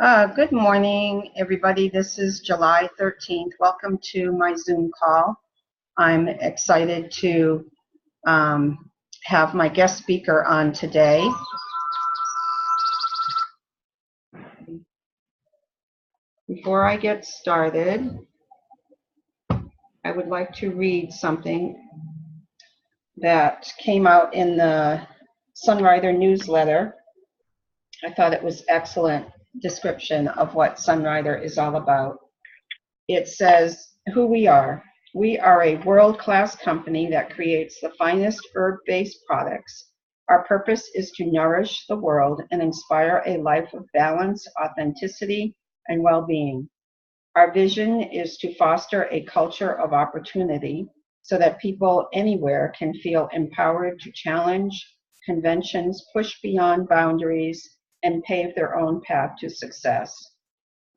Good morning, everybody. This is July 13th. Welcome to my Zoom call. I'm excited to have my guest speaker on today. Before I get started, I would like to read something that came out in the Sunrider newsletter. I thought it was excellent description of what Sunrider is all about. It says who we are. We are a world-class company that creates the finest herb-based products. Our purpose is to nourish the world and inspire a life of balance, authenticity, and well-being. Our vision is to foster a culture of opportunity so that people anywhere can feel empowered to challenge conventions, push beyond boundaries, and pave their own path to success.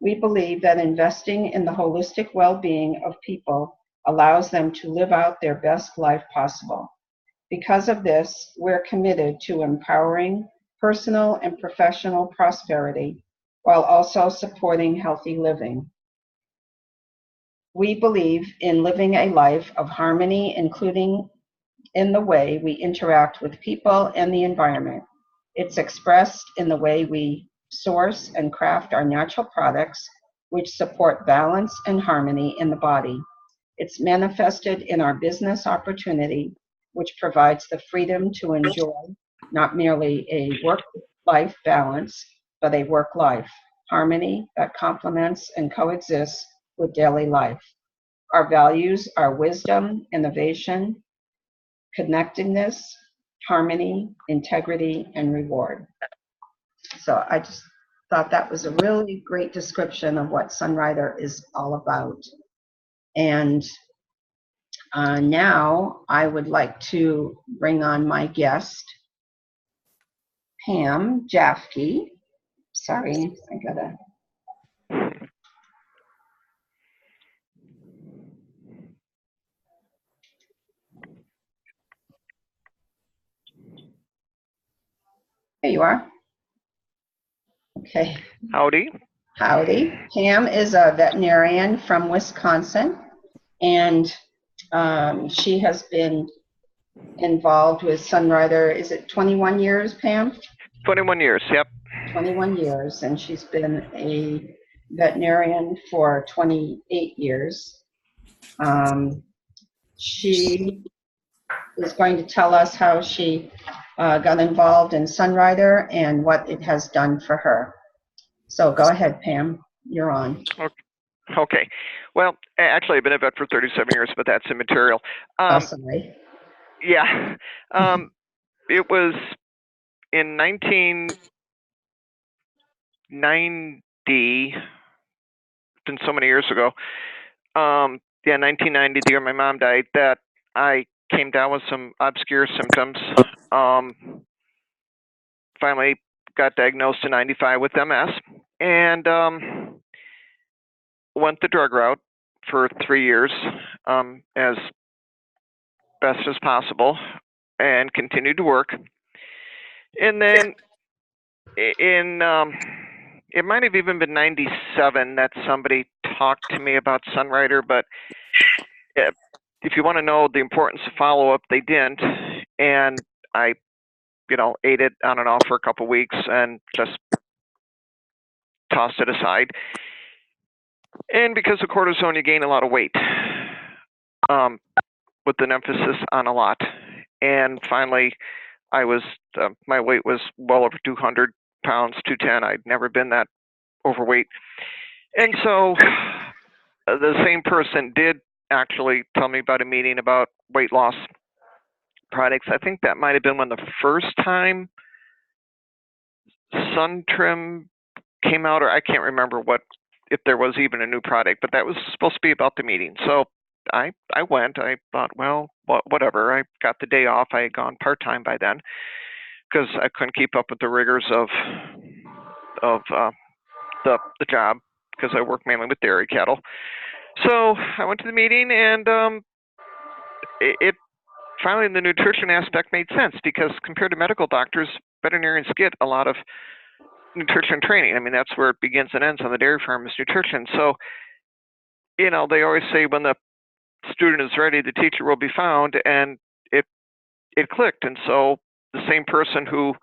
We believe that investing in the holistic well-being of people allows them to live out their best life possible. Because of this, we're committed to empowering personal and professional prosperity while also supporting healthy living. We believe in living a life of harmony, including in the way we interact with people and the environment. It's expressed in the way we source and craft our natural products, which support balance and harmony in the body. It's manifested in our business opportunity, which provides the freedom to enjoy not merely a work-life balance, but a work-life harmony that complements and coexists with daily life. Our values are wisdom, innovation, connectedness, harmony, integrity, and reward. So I just thought that was a really great description of what Sunrider is all about. And now I would like to bring on my guest, Pam Jaffke. Sorry, I gotta. There you are. Okay. Howdy. Howdy. Pam is a veterinarian from Wisconsin, and she has been involved with Sunrider. Is it 21 years, Pam? 21 years, yep. 21 years, and she's been a veterinarian for 28 years. She is going to tell us how she got involved in Sunrider and what it has done for her. So go ahead, Pam. You're on. Okay. Well, actually, I've been a vet for 37 years, but that's immaterial. Sorry. Yeah. It was in 1990, it's been so many years ago. 1990, the year my mom died, that I came down with some obscure symptoms. Finally got diagnosed in 95 with MS, and went the drug route for 3 years as best as possible, and continued to work. And then in it might have even been 97 that somebody talked to me about Sunrider, but if you want to know the importance of follow-up, they didn't. And I ate it on and off for a couple of weeks and just tossed it aside. And because of cortisone, you gain a lot of weight, with an emphasis on a lot. And finally, I was my weight was well over 200 pounds, 210. I'd never been that overweight. And so the same person did actually tell me about a meeting about weight loss products. I think that might have been when the first time Sun Trim came out, or I can't remember if there was even a new product, but that was supposed to be about the meeting. So I went. I thought, well, whatever. I got the day off. I had gone part-time by then because I couldn't keep up with the rigors of the job, because I work mainly with dairy cattle. So I went to the meeting, and it finally, the nutrition aspect made sense, because compared to medical doctors, veterinarians get a lot of nutrition training. I mean, that's where it begins and ends on the dairy farm, is nutrition. So, you know, they always say when the student is ready, the teacher will be found, and it clicked. And so the same person who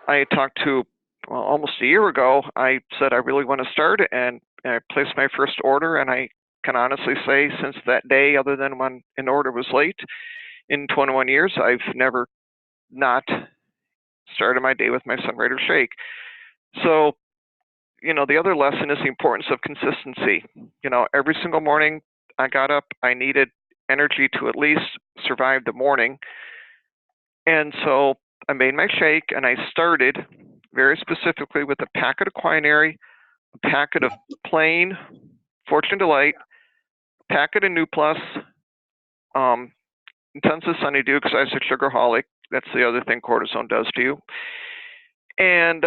I talked to almost a year ago, I said, I really want to start, and I placed my first order, and I can honestly say since that day, other than when an order was late, in 21 years, I've never not started my day with my Sunrider shake. So, you know, the other lesson is the importance of consistency. You know, every single morning I got up, I needed energy to at least survive the morning. And so I made my shake, and I started very specifically with a packet of quinary, a packet of plain Fortune Delight, a packet of New Plus, tons of Sunnydew because I was a sugarholic. That's the other thing cortisone does to you. And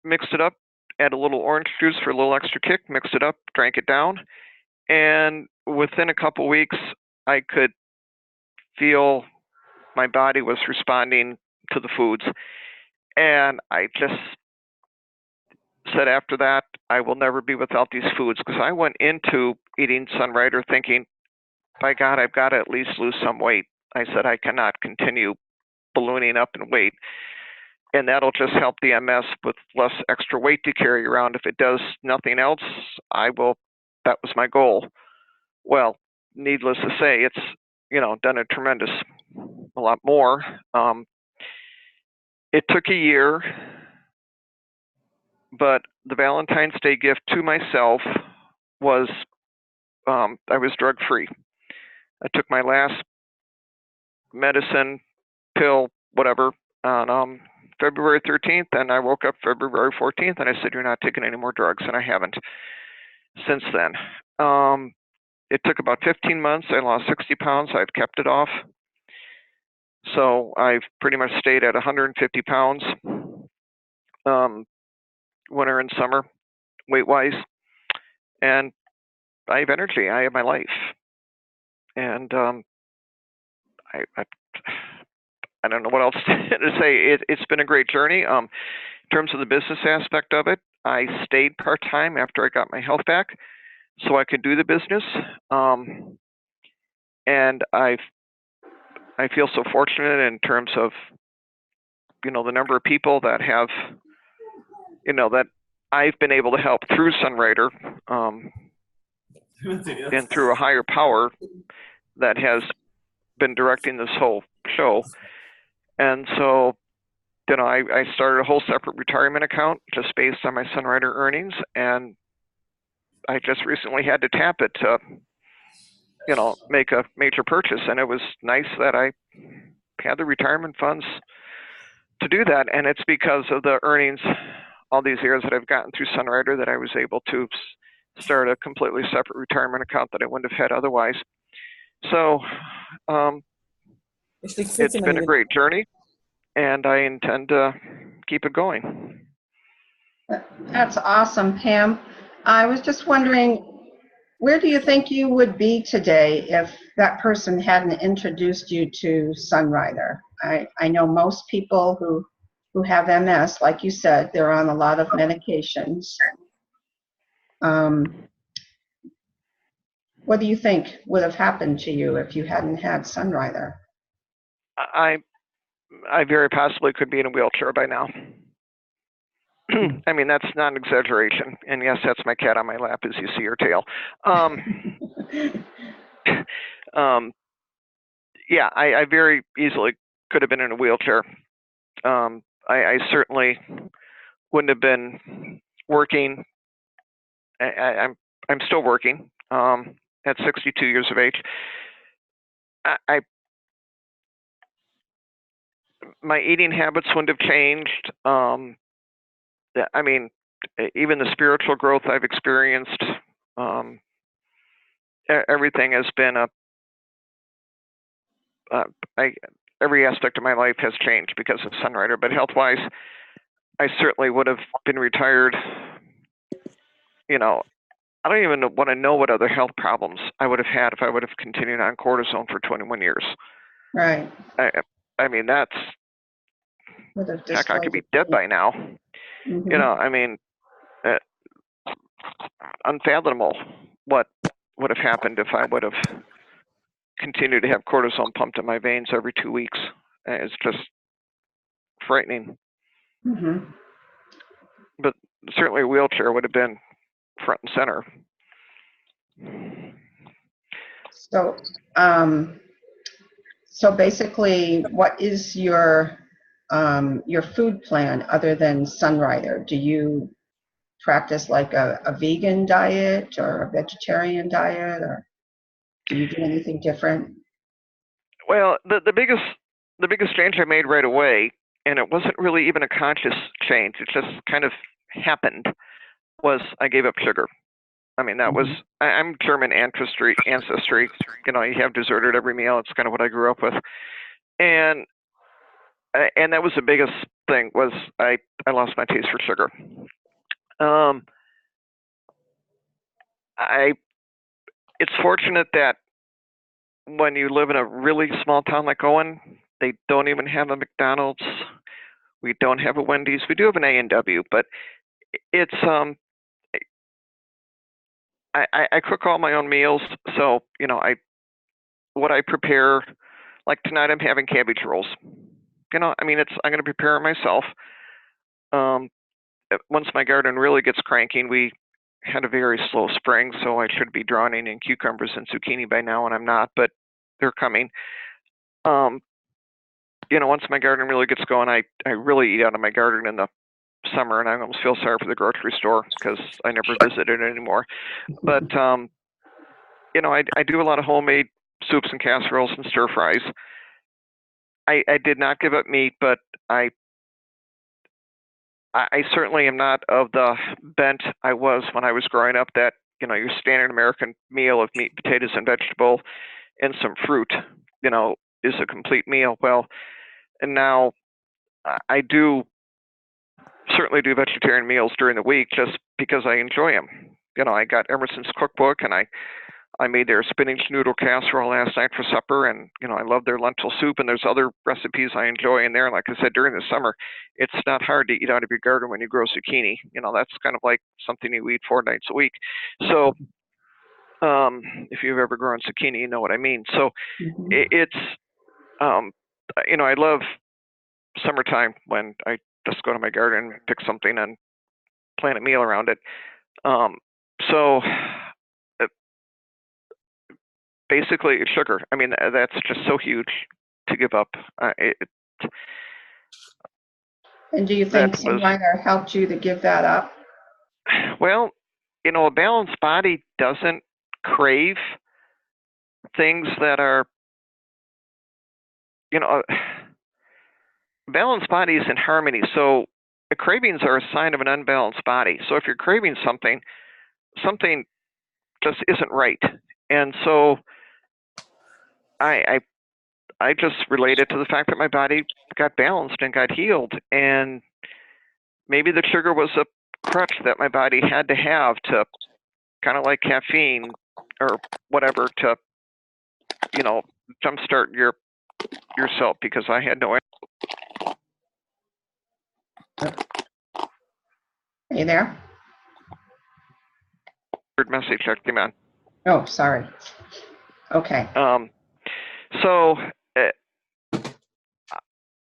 mixed it up, add a little orange juice for a little extra kick, mixed it up, drank it down. And within a couple weeks, I could feel my body was responding to the foods. And I just said after that, I will never be without these foods, because I went into eating Sunrider thinking, by God, I've got to at least lose some weight. I said, I cannot continue ballooning up in weight. And that'll just help the MS with less extra weight to carry around. If it does nothing else, I will, that was my goal. Well, needless to say, it's, you know, done a lot more. It took a year, but the Valentine's Day gift to myself was, I was drug-free. I took my last medicine, pill, whatever, on February 13th, and I woke up February 14th, and I said, you're not taking any more drugs, and I haven't since then. It took about 15 months. I lost 60 pounds. I've kept it off. So I've pretty much stayed at 150 pounds, winter and summer, weight-wise. And I have energy. I have my life. And I don't know what else to say. It's been a great journey. In terms of the business aspect of it, I stayed part-time after I got my health back so I could do the business. And I feel so fortunate in terms of, you know, the number of people that have, you know, that I've been able to help through Sunrider, and through a higher power that has been directing this whole show. And so, you know, I started a whole separate retirement account just based on my Sunrider earnings, and I just recently had to tap it to, you know, make a major purchase. And it was nice that I had the retirement funds to do that. And it's because of the earnings all these years that I've gotten through Sunrider that I was able to start a completely separate retirement account that I wouldn't have had otherwise. So it's been a great journey, and I intend to keep it going. That's awesome, Pam. I was just wondering, where do you think you would be today if that person hadn't introduced you to Sunrider? I know most people who have MS, like you said, they're on a lot of medications. What do you think would have happened to you if you hadn't had Sunrider? I very possibly could be in a wheelchair by now. I mean, that's not an exaggeration. And yes, that's my cat on my lap as you see her tail. Yeah, I very easily could have been in a wheelchair. I certainly wouldn't have been working. I'm still working at 62 years of age. My eating habits wouldn't have changed. I mean, even the spiritual growth I've experienced, everything has been every aspect of my life has changed because of Sunrider. But health-wise, I certainly would have been retired. You know, I don't even want to know what other health problems I would have had if I would have continued on cortisone for 21 years. Right. I mean, that's, Would have Heck, I could be destroyed dead by now. Mhm. You know, I mean, uh, unfathomable what would have happened if I would have continued to have cortisone pumped in my veins every 2 weeks. It's just frightening. Mhm. But certainly a wheelchair would have been front and center. So, so basically, what is your food plan other than Sunrider? Do you practice like a vegan diet or a vegetarian diet, or do you do anything different? Well, the biggest change I made right away, and it wasn't really even a conscious change, it just kind of happened, was I gave up sugar. I mean, that was, I'm German ancestry. You know, you have dessert at every meal. It's kind of what I grew up with. And that was the biggest thing, was I lost my taste for sugar. It's fortunate that when you live in a really small town like Owen, they don't even have a McDonald's. We don't have a Wendy's. We do have an A&W, but it's I cook all my own meals, so you know what I prepare. Like tonight, I'm having cabbage rolls. You know, I mean, I'm going to prepare it myself. Once my garden really gets cranking, we had a very slow spring, so I should be drowning in cucumbers and zucchini by now, and I'm not, but they're coming. You know, once my garden really gets going, I really eat out of my garden in the summer, and I almost feel sorry for the grocery store because I never visit it anymore. But you know, I do a lot of homemade soups and casseroles and stir fries. I did not give up meat, but I certainly am not of the bent I was when I was growing up, that, you know, your standard American meal of meat, potatoes, and vegetable and some fruit, you know, is a complete meal. Well, and now I do certainly do vegetarian meals during the week just because I enjoy them. You know, I got Emerson's cookbook, and I made their spinach noodle casserole last night for supper, and you know, I love their lentil soup, and there's other recipes I enjoy in there. And like I said, during the summer, it's not hard to eat out of your garden when you grow zucchini. You know, that's kind of like something you eat 4 nights a week. So if you've ever grown zucchini, you know what I mean. So it's you know, I love summertime when I just go to my garden, pick something, and plan a meal around it. So basically, it's sugar. I mean, that's just so huge to give up. And do you think Sunrider helped you to give that up? Well, you know, a balanced body doesn't crave things that are, you know, a balanced body is in harmony. So the cravings are a sign of an unbalanced body. So if you're craving something, something just isn't right. And so I just relate it to the fact that my body got balanced and got healed. And maybe the sugar was a crutch that my body had to have to, kind of like caffeine or whatever, to, you know, jumpstart yourself, because I had no. Are you there? Message that came on. Oh, sorry. Okay. So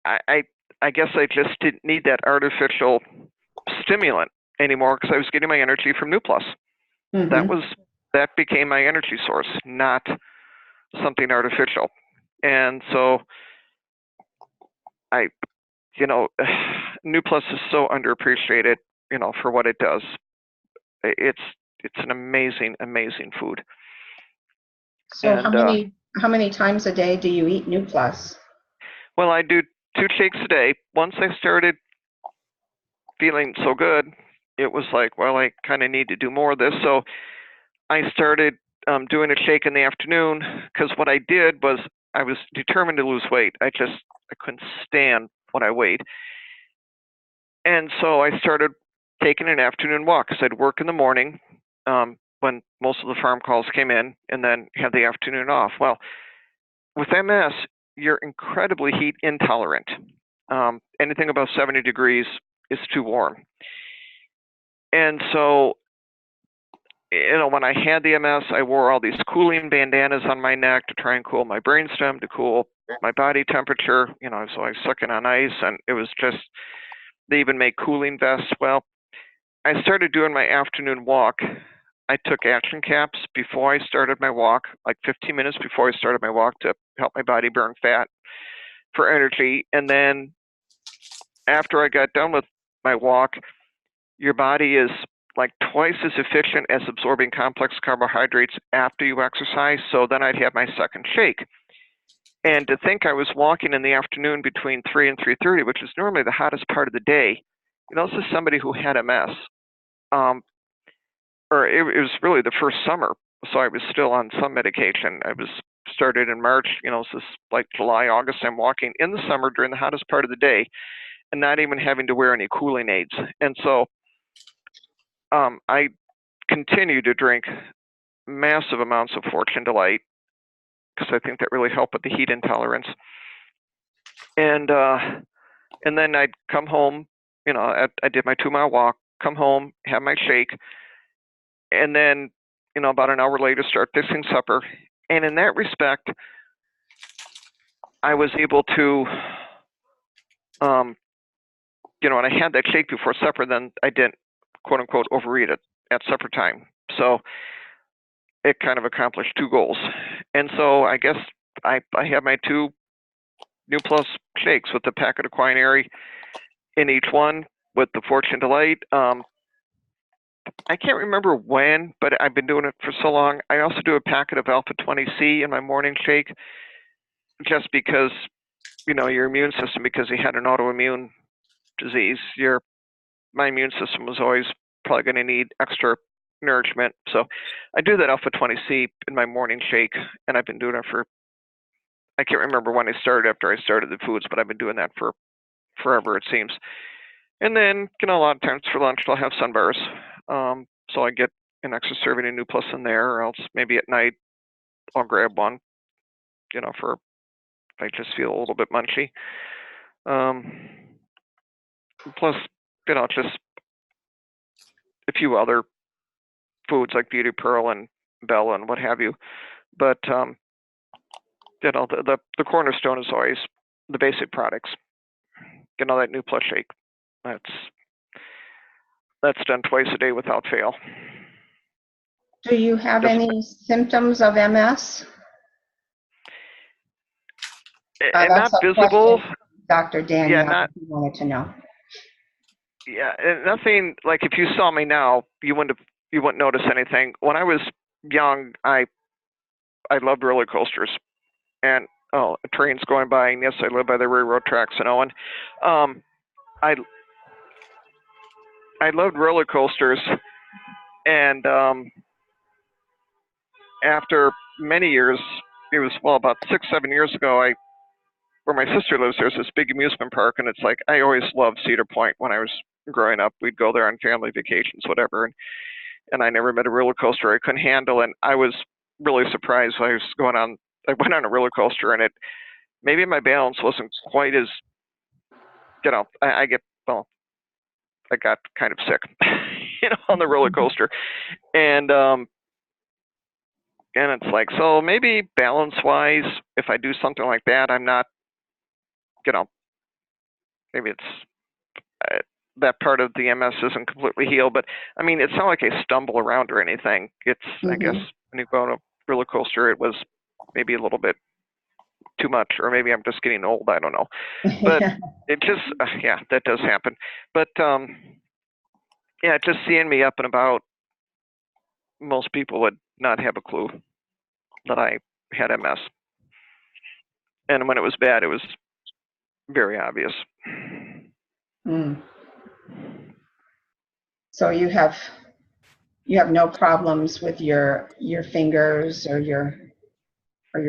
I guess I just didn't need that artificial stimulant anymore, because I was getting my energy from NuPlus. That became my energy source, not something artificial. And so you know, NuPlus is so underappreciated, you know, for what it does. It's an amazing food. So and, how many times a day do you eat NuPlus? Well, I do 2 shakes a day. Once I started feeling so good, it was like, well, I kind of need to do more of this. So I started doing a shake in the afternoon, because what I did was I was determined to lose weight. I couldn't stand what I weighed. And so I started taking an afternoon walk, because I'd work in the morning when most of the farm calls came in, and then have the afternoon off. Well, with MS, you're incredibly heat intolerant. Anything above 70 degrees is too warm. And so, when I had the MS, I wore all these cooling bandanas on my neck to try and cool my brainstem, to cool my body temperature. So I was sucking on ice, and it was just, they even make cooling vests. Well, I started doing my afternoon walk. I took action caps before I started my walk, like 15 minutes before I started my walk, to help my body burn fat for energy. And then after I got done with my walk, your body is like twice as efficient as absorbing complex carbohydrates after you exercise. So then I'd have my second shake. And to think I was walking in the afternoon between 3 and 3:30, which is normally the hottest part of the day, this is somebody who had MS. Or it was really the first summer, so I was still on some medication. I was started in March, so this like July, August, I'm walking in the summer during the hottest part of the day and not even having to wear any cooling aids. And so I continue to drink massive amounts of Fortune Delight because I think that really helped with the heat intolerance. And then I'd come home, I did my 2-mile walk, come home, have my shake, and then, about an hour later, start fixing supper. And in that respect, I was able to, when I had that shake before supper, then I didn't, quote unquote, overeat it at supper time. So it kind of accomplished 2 goals. And so I guess I have my 2 New Plus shakes with the packet of quinary in each one with the Fortune Delight. I can't remember when, but I've been doing it for so long. I also do a packet of Alpha 20C in my morning shake, just because, your immune system, because he had an autoimmune disease, my immune system was always probably going to need extra nourishment. So I do that Alpha 20C in my morning shake, and I've been doing it for, I can't remember when I started after I started the foods, but I've been doing that for forever, it seems. And then, a lot of times for lunch, I'll have Sunbars. So I get an extra serving of New Plus in there, or else maybe at night I'll grab one, for if I just feel a little bit munchy. Plus, just a few other foods like Beauty Pearl and Bella and what have you. But, the cornerstone is always the basic products. That New Plus shake. That's done twice a day without fail. Do you have any symptoms of MS? Not visible. Dr. Daniel, Yeah, wanted to know. Yeah, nothing like if you saw me now, you wouldn't notice anything. When I was young, I loved roller coasters, and trains going by. And yes, I live by the railroad tracks in Owen. I loved roller coasters, and after many years, it was about 6-7 years ago. Where my sister lives, there's this big amusement park, and it's like I always loved Cedar Point when I was growing up. We'd go there on family vacations, whatever, and I never met a roller coaster I couldn't handle, and I was really surprised. I went on a roller coaster, and maybe my balance wasn't quite as, I got kind of sick, on the roller coaster, and it's like, so maybe balance-wise, if I do something like that, I'm not, maybe it's that part of the MS isn't completely healed, but I mean, it's not like I stumble around or anything. It's, I guess, when you go on a roller coaster, it was maybe a little bit too much, or maybe I'm just getting old. I don't know, but it just, that does happen. But just seeing me up and about, most people would not have a clue that I had MS. And when it was bad, it was very obvious. So you have no problems with your fingers or your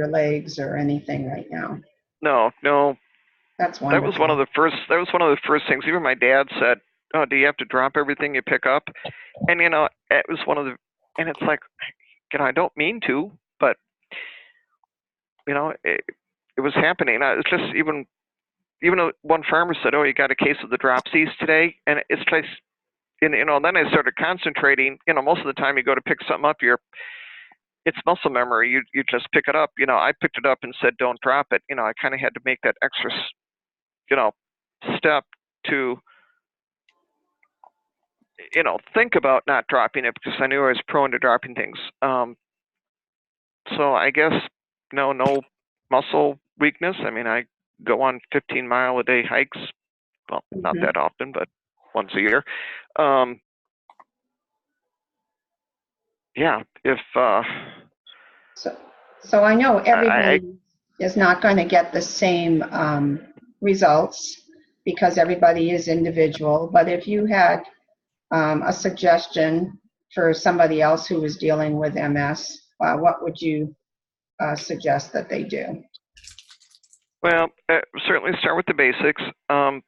legs or anything right now? No. That's wonderful. That was one of the first things. Even my dad said, "Oh, do you have to drop everything you pick up?" And it was one of the, and it's like, I don't mean to, but it was happening. It's just even, even though one farmer said, "Oh, you got a case of the dropsies today," and it's like, and, then I started concentrating. Most of the time you go to pick something up, it's muscle memory. You just pick it up. I picked it up and said, "Don't drop it." I kind of had to make that extra, step to, think about not dropping it, because I knew I was prone to dropping things. So I guess no muscle weakness. I mean, I go on 15-mile-a-day hikes. Well, not that often, but once a year. Yeah, if so I know everybody is not going to get the same results, because everybody is individual. But if you had a suggestion for somebody else who was dealing with MS, what would you suggest that they do? Well, certainly start with the basics. For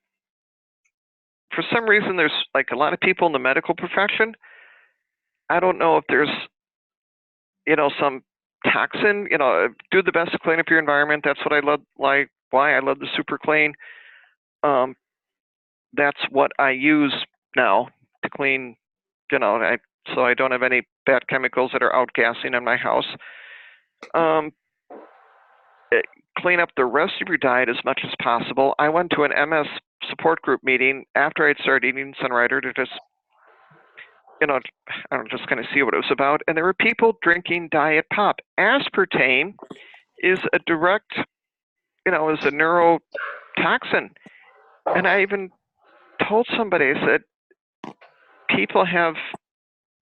some reason, there's like a lot of people in the medical profession. I don't know if there's, some toxin. Do the best to clean up your environment. That's what I love. Like why I love the Super Clean. That's what I use now to clean. So I don't have any bad chemicals that are outgassing in my house. Clean up the rest of your diet as much as possible. I went to an MS support group meeting after I'd started eating Sunrider to just, I don't know, just kind of see what it was about. And there were people drinking diet pop. Aspartame is a direct, is a neurotoxin. And I even told somebody, I said, people have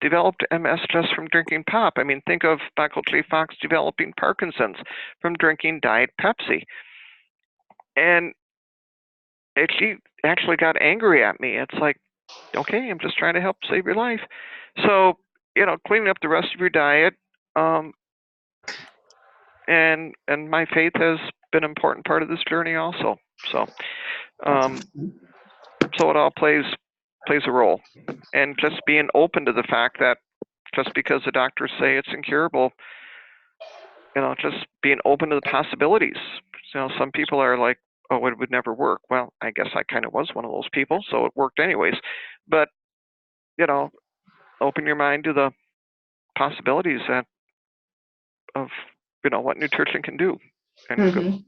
developed MS just from drinking pop. I mean, think of Michael J. Fox developing Parkinson's from drinking Diet Pepsi. And she actually got angry at me. It's like, okay, I'm just trying to help save your life. So, cleaning up the rest of your diet, and my faith has been an important part of this journey also. So, so it all plays a role, and just being open to the fact that just because the doctors say it's incurable, just being open to the possibilities. Some people are like, oh, it would never work. Well, I guess I kind of was one of those people, so it worked anyways. But, open your mind to the possibilities of what nutrition can do. And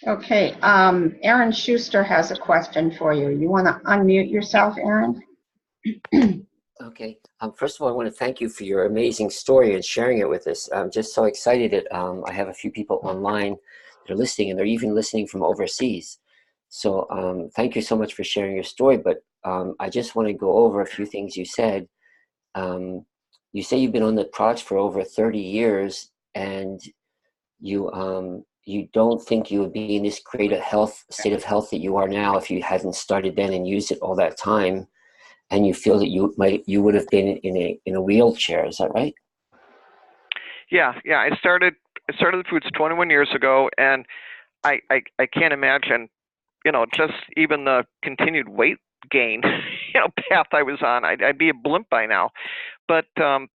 Okay, Aaron Schuster has a question for you. You want to unmute yourself, Aaron? Okay. First of all, I want to thank you for your amazing story and sharing it with us. I'm just so excited that I have a few people online that are listening, and they're even listening from overseas. So thank you so much for sharing your story. But I just want to go over a few things you said. You say you've been on the products for over 30 years, and you don't think you would be in this great state of health that you are now if you hadn't started then and used it all that time. And you feel that you would have been in a wheelchair. Is that right? Yeah. I started the foods 21 years ago, and I can't imagine, just even the continued weight gain, path I was on. I'd be a blimp by now. But I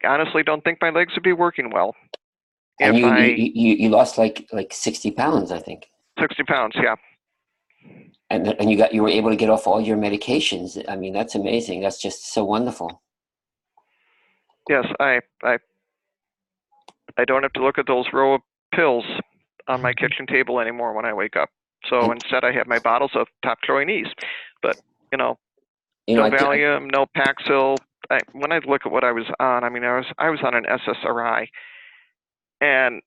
honestly don't think my legs would be working well. And you lost like 60 pounds, I think. 60 pounds, yeah. And you were able to get off all your medications. I mean, that's amazing. That's just so wonderful. Yes, I don't have to look at those row of pills on my kitchen table anymore when I wake up. So instead, I have my bottles of top Troyanese. But no Valium, no Paxil. When I look at what I was on, I mean, I was on an SSRI, and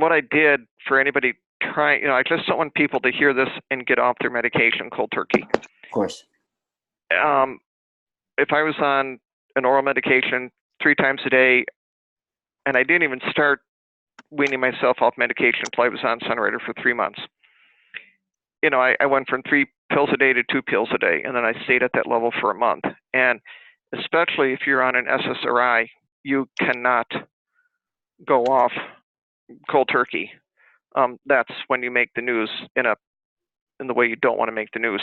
what I did for anybody trying, I just don't want people to hear this and get off their medication cold turkey. Of course. If I was on an oral medication 3 times a day, and I didn't even start weaning myself off medication until I was on Sunrider for 3 months. I went from 3 pills a day to 2 pills a day, and then I stayed at that level for a month. And especially if you're on an SSRI, you cannot go off cold turkey. That's when you make the news in the way you don't want to make the news.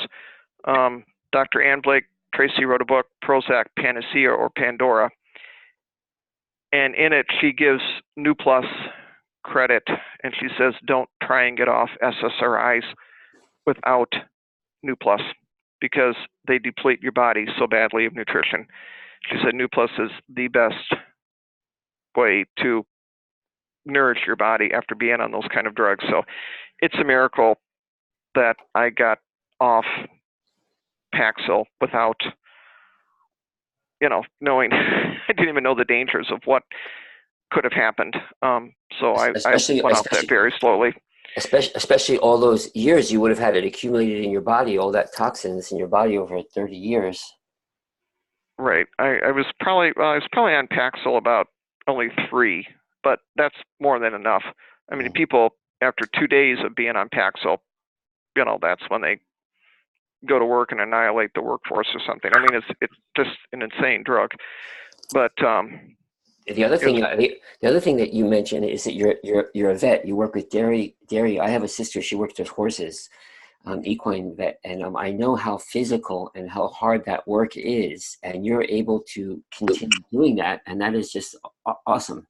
Dr. Ann Blake Tracy wrote a book, Prozac, Panacea, or Pandora. And in it, she gives New Plus credit, and she says, don't try and get off SSRIs without New Plus because they deplete your body so badly of nutrition. She said New Plus is the best way to nourish your body after being on those kind of drugs. So it's a miracle that I got off Paxil without, knowing I didn't even know the dangers of what could have happened. So I went off that very slowly. Especially all those years you would have had it accumulated in your body, all that toxins in your body over 30 years. Right. I was probably on Paxil about only 3, but that's more than enough. I mean, people after 2 days of being on Paxil, that's when they go to work and annihilate the workforce or something. I mean, it's just an insane drug. But the other thing that you mentioned is that you're a vet. You work with dairy. I have a sister. She works with horses, equine vet, and I know how physical and how hard that work is. And you're able to continue doing that, and that is just awesome.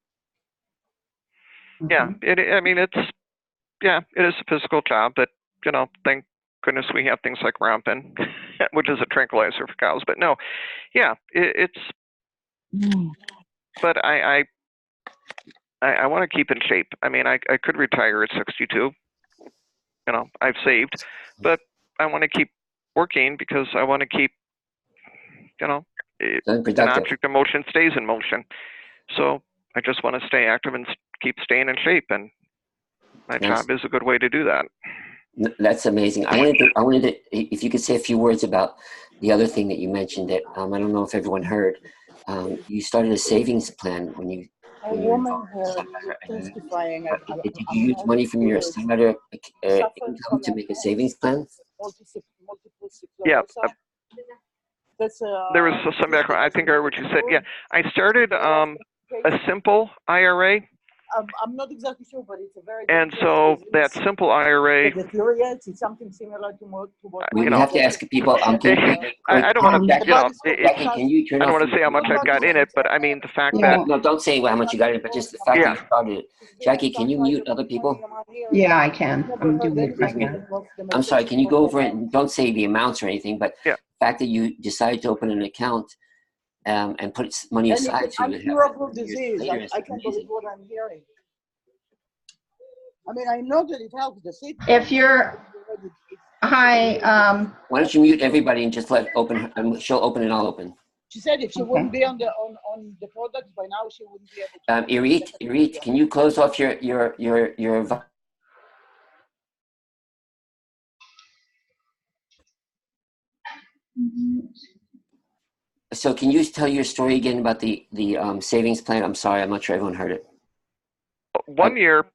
Yeah, it is a physical job, but thank goodness we have things like Rompin, which is a tranquilizer for cows. But no, yeah, it's. But I want to keep in shape. I mean, I could retire at 62. I've saved, but I want to keep working because I want to keep, an object of motion stays in motion. So I just want to stay active and keep staying in shape, and my job is a good way to do that. That's amazing. I wanted to, if you could say a few words about the other thing that you mentioned that I don't know if everyone heard. You started a savings plan when you. A woman testifying. Did you use money from your Sunrider income to make a savings plan? Yeah. There was some background. I think I heard what you said. Yeah, I started a simple IRA. I'm not exactly sure, but it's a very. And so that simple IRA. It's something similar to what. We have to ask people. I don't want to. Jackie, can you turn I don't off want to say how much I've got in it, but I mean the fact that. No, don't say how much you got in it, but just the fact that you started it. Jackie, can you mute other people? Yeah, I can. I'm doing it right now. I'm sorry. Can you go over it and don't say the amounts or anything, but the fact that you decided to open an account and put money aside to incurable disease. I can't believe what I'm hearing. I mean, I know that it helps the city. If you're, hi. Why don't you mute everybody and just let open? She'll open and I'll open. She said if she wouldn't be on the products by now, she wouldn't be able to. Irit, can you close off your So can you tell your story again about the savings plan? I'm sorry, I'm not sure everyone heard it. One year,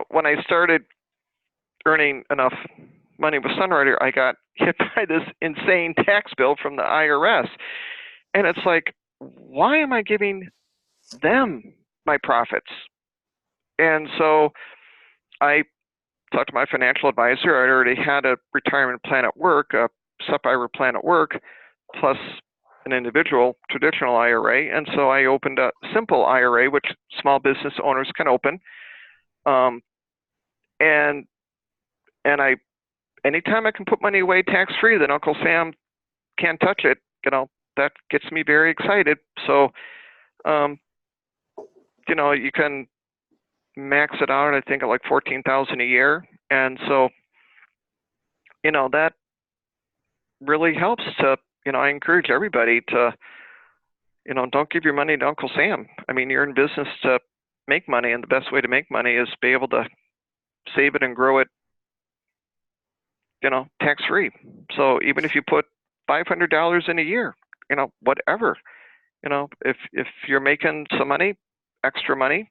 when I started earning enough money with Sunrider, I got hit by this insane tax bill from the IRS. And it's like, why am I giving them my profits? And so I talked to my financial advisor. I already had a retirement plan at work, a SEP IRA plan at work, plus an individual traditional IRA. And so I opened a simple IRA, which small business owners can open. And anytime I can put money away tax-free that Uncle Sam can't touch it, that gets me very excited. So, you can max it out, I think, at like $14,000 a year. And so, that really helps to, I encourage everybody to, don't give your money to Uncle Sam. I mean, you're in business to make money, and the best way to make money is be able to save it and grow it, tax-free. So even if you put $500 in a year, whatever, if you're making some money, extra money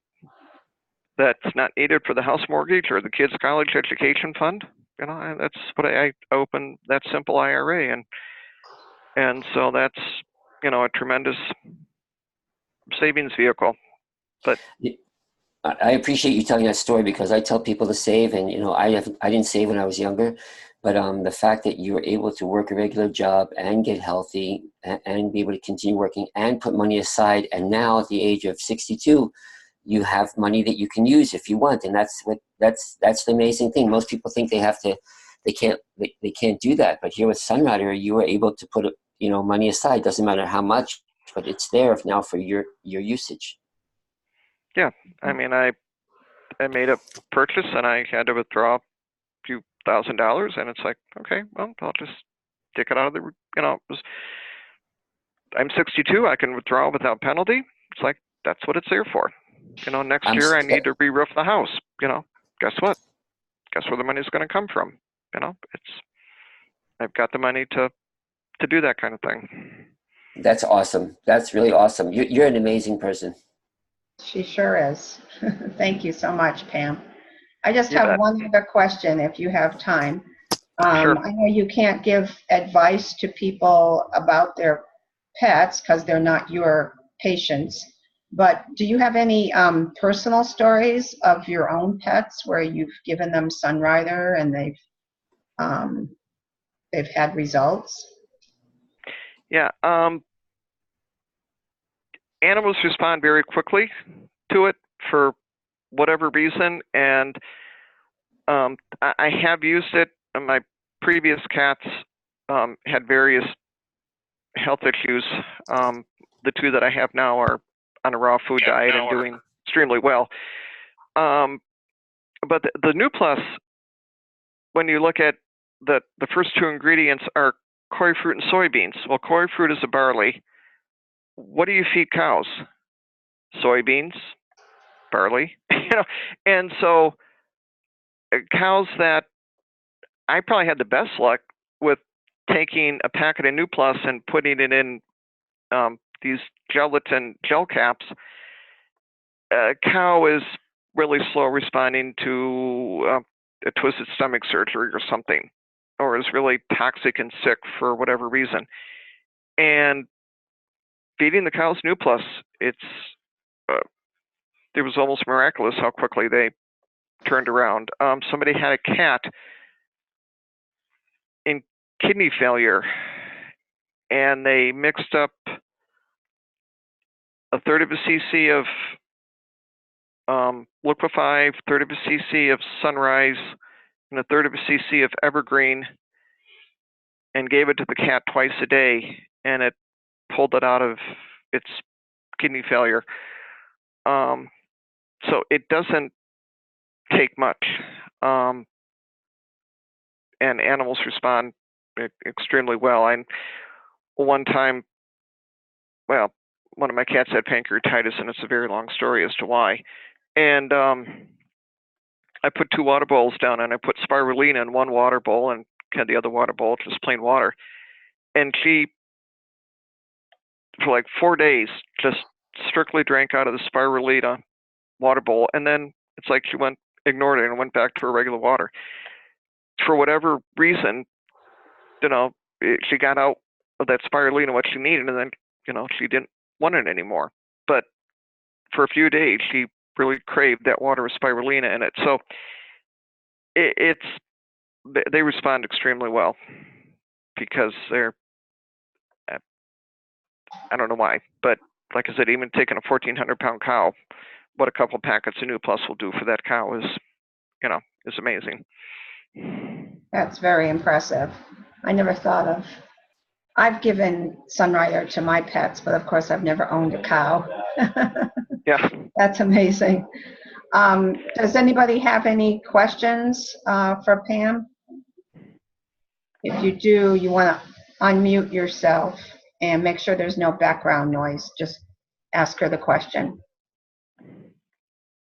that's not needed for the house mortgage or the kids' college education fund, that's what I opened that simple IRA, and so that's, a tremendous savings vehicle. But I appreciate you telling that story because I tell people to save, and I didn't save when I was younger, But the fact that you were able to work a regular job and get healthy and be able to continue working and put money aside, and now at the age of 62, you have money that you can use if you want, and that's the amazing thing. Most people think they can't do that, but here with Sunrider, you were able to put money aside. Doesn't matter how much, but it's there now for your usage. Yeah, I mean, I made a purchase and I had to withdraw a few $1,000, and it's like, okay, well, I'll just take it out of the, I'm 62, I can withdraw without penalty. It's like, that's what it's there for. Next year I need to re-roof the house. Guess what? Guess where the money's going to come from? I've got the money to do that kind of thing. That's awesome. That's really awesome. You're an amazing person. She sure is. Thank you so much, Pam. I just You have bet. one other question if you have time. Sure. I know you can't give advice to people about their pets because they're not your patients, but do you have any personal stories of your own pets where you've given them Sunrider and they've had results? Yeah. Animals respond very quickly to it for whatever reason, and I have used it. My previous cats had various health issues. The two that I have now are on a raw food diet and doing extremely well. But the New Plus, when you look at the first two ingredients are koi fruit and soybeans. Well, koi fruit is a barley. What do you feed cows? Soybeans, barley, and so cows that I probably had the best luck with taking a packet of New Plus and putting it in these gelatin gel caps. A cow is really slow responding to a twisted stomach surgery or something, or is really toxic and sick for whatever reason. And feeding the cows New Plus, it was almost miraculous how quickly they turned around. Somebody had a cat in kidney failure, and they mixed up a third of a cc of Liquify, a third of a cc of Sunrise, and a third of a cc of Evergreen, and gave it to the cat twice a day, and it pulled it out of its kidney failure. So it doesn't take much, and animals respond extremely well. One time, well, one of my cats had pancreatitis, and it's a very long story as to why. And I put 2 water bowls down, and I put spirulina in one water bowl and had the other water bowl just plain water. And she, for like 4 days, just strictly drank out of the spirulina water bowl, and then it's like she ignored it and went back to her regular water. For whatever reason, she got out of that spirulina what she needed, and then she didn't want it anymore. But for a few days, she really craved that water with spirulina in it. So they respond extremely well because they're, I don't know why, but like I said, even taking a 1,400-pound cow, what a couple packets of New Plus will do for that cow is amazing. That's very impressive. I never thought of. I've given Sunrider to my pets, but of course I've never owned a cow. Yeah. That's amazing. Does anybody have any questions for Pam? If you do, you want to unmute yourself and make sure there's no background noise. Just ask her the question.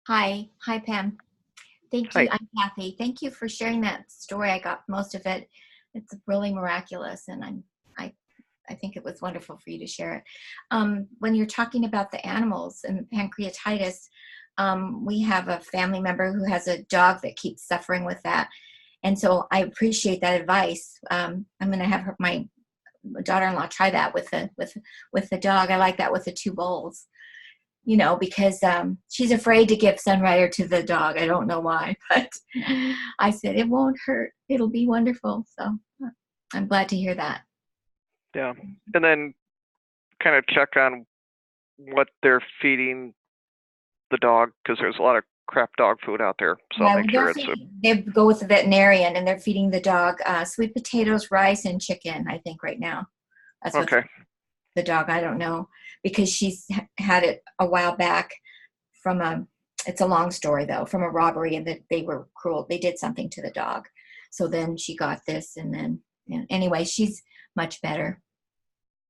Hi, Pam. Thank you. Hi. I'm Kathy. Thank you for sharing that story. I got most of it. It's really miraculous, and I think it was wonderful for you to share it. When you're talking about the animals and pancreatitis, we have a family member who has a dog that keeps suffering with that, and so I appreciate that advice. I'm going to have my daughter-in-law try that with the dog. I like that with the 2 bowls. you know, because she's afraid to give Sunrider to the dog. I don't know why, but I said, it won't hurt. It'll be wonderful. So I'm glad to hear that. Yeah. And then kind of check on what they're feeding the dog, because there's a lot of crap dog food out there. So Yeah, make sure it's they go with the veterinarian, and they're feeding the dog sweet potatoes, rice, and chicken, I think, right now. That's what okay. the dog, I don't know, because she's had it a while back from it's a long story though, from a robbery, and that they were cruel. They did something to the dog. So then she got this, and then, anyway, she's much better.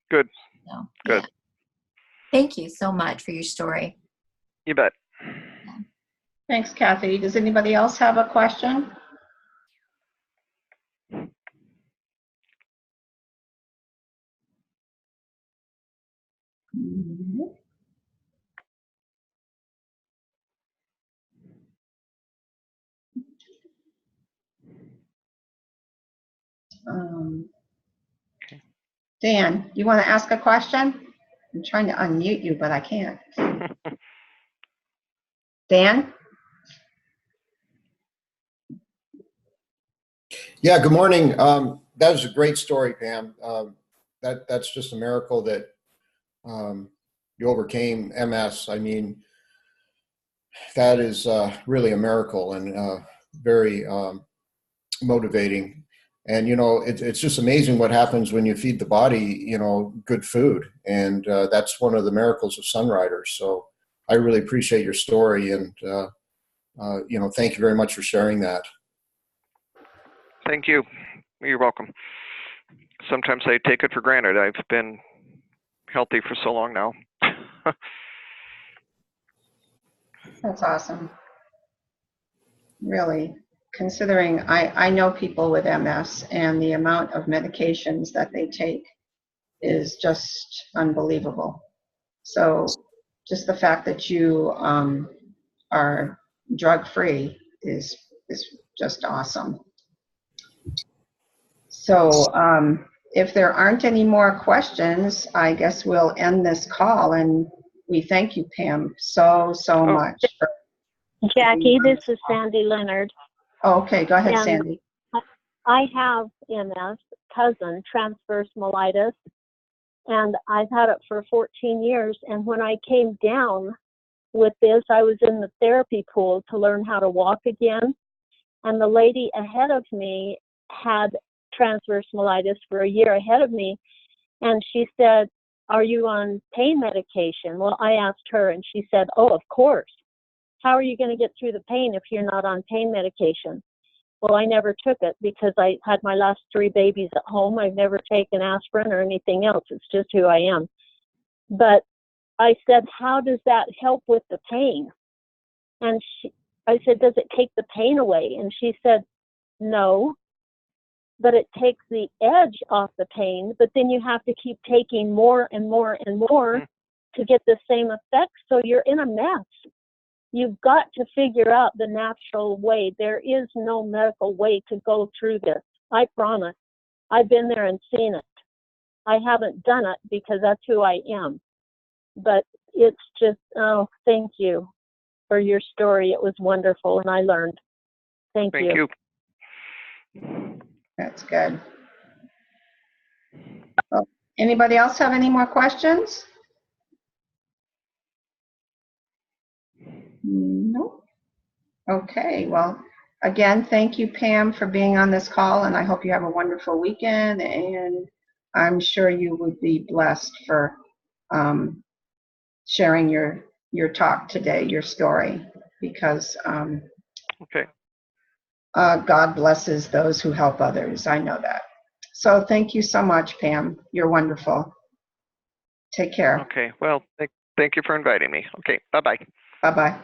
Good. So, Good. Yeah. Thank you so much for your story. You bet. Thanks, Kathy. Does anybody else have a question? Dan, you want to ask a question? I'm trying to unmute you, but I can't. Dan? Yeah, good morning. That was a great story, Pam. That's just a miracle that you overcame MS. I mean, that is really a miracle and very motivating. And, you know, it's just amazing what happens when you feed the body, you know, good food. And that's one of the miracles of Sunrider. So I really appreciate your story. And, you know, thank you very much for sharing that. Thank you. You're welcome. Sometimes I take it for granted. I've been healthy for so long now. That's awesome. Really, considering I know people with MS, and the amount of medications that they take is just unbelievable. So just the fact that you are drug-free is just awesome. So if there aren't any more questions, I guess we'll end this call, and we thank you, Pam, so much. Jackie, this is Sandy Leonard. Oh, okay, go ahead, And Sandy. I have MS, cousin, transverse myelitis, and I've had it for 14 years. And when I came down with this, I was in the therapy pool to learn how to walk again. And the lady ahead of me had transverse myelitis for a year ahead of me. And she said, "Are you on pain medication?" Well, I asked her, and she said, "Oh, of course. How are you going to get through the pain if you're not on pain medication?" Well, I never took it because I had my last 3 babies at home. I've never taken aspirin or anything else. It's just who I am. But I said, "How does that help with the pain?" And I said, "Does it take the pain away?" And she said, "No, but it takes the edge off the pain. But then you have to keep taking more and more and more to get the same effect. So you're in a mess. You've got to figure out the natural way. There is no medical way to go through this. I promise. I've been there and seen it. I haven't done it because that's who I am. But it's just, oh, thank you for your story. It was wonderful, and I learned. Thank you. That's good. Well, anybody else have any more questions? No. Okay, well, again, thank you, Pam, for being on this call, and I hope you have a wonderful weekend, and I'm sure you would be blessed for sharing your talk today, your story, because Okay. God blesses those who help others. I know that. So thank you so much, Pam. You're wonderful. Take care. Okay. Well, thank you for inviting me. Okay. Bye-bye. Bye-bye.